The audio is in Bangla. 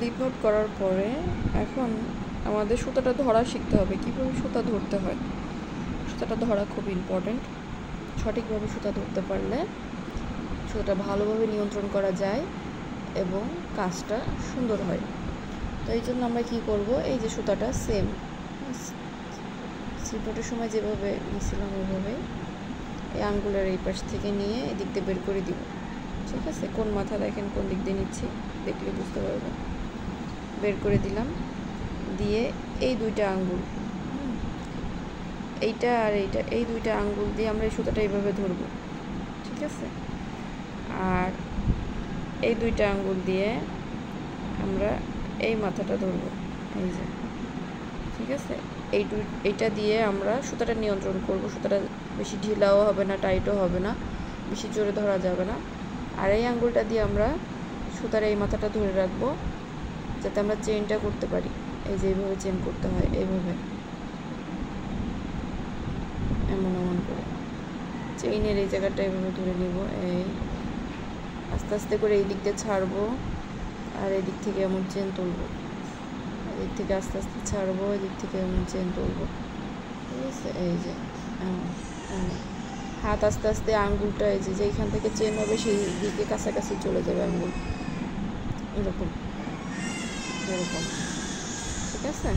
স্লিপ নোট করার পরে এখন আমাদের সুতাটা ধরা শিখতে হবে, কীভাবে সুতা ধরতে হয়। সুতাটা ধরা খুব ইম্পর্ট্যান্ট। সঠিকভাবে সুতা ধরতে পারলে সুতাটা ভালোভাবে নিয়ন্ত্রণ করা যায় এবং কাজটা সুন্দর হয়। তো এই জন্য আমরা কী করব, এই যে সুতাটা সেম স্লিপ নোটের সময় যেভাবে নিয়েছিলাম ওইভাবে এই আঙ্গুলের এই পাশ থেকে নিয়ে এদিক দিয়ে বের করে দিব। ঠিক আছে, কোন মাথা দেখেন কোন দিক দিয়ে নিচ্ছি, দেখলে বুঝতে পারবেন। বের করে দিলাম, দিয়ে এই দুইটা আঙ্গুল, এইটা আর এইটা, এই দুইটা আঙ্গুল দিয়ে আমরা এই সুতাটা এইভাবে ধরব। ঠিক আছে, আর এই দুইটা আঙ্গুল দিয়ে আমরা এই মাথাটা ধরব, এই যে। ঠিক আছে, এইটা দিয়ে আমরা সুতাটা নিয়ন্ত্রণ করব। সুতাটা বেশি ঢিলাও হবে না, টাইটও হবে না, বেশি জোরে ধরা যাবে না। আর এই আঙ্গুলটা দিয়ে আমরা সুতার এই মাথাটা ধরে রাখবো, যাতে আমরা চেইনটা করতে পারি। এই যে এইভাবে চেইন করতে হয়, এইভাবে এমন এমন করে চেইনের এই জায়গাটা এইভাবে ধরে নিব। এই আস্তে আস্তে করে এই দিক দিয়ে ছাড়বো, আর এই দিক থেকে এমন চেন তুলবো। এদিক থেকে আস্তে আস্তে ছাড়বো, এদিক থেকে এমন চেন তুলবো। ঠিক আছে, এই যে হাত আস্তে আস্তে আঙ্গুলটা এই যে যেইখান থেকে চেন হবে সেই দিকে কাছাকাছি চলে যাবে আঙ্গুল, এরকম এরকম। ঠিক আছে।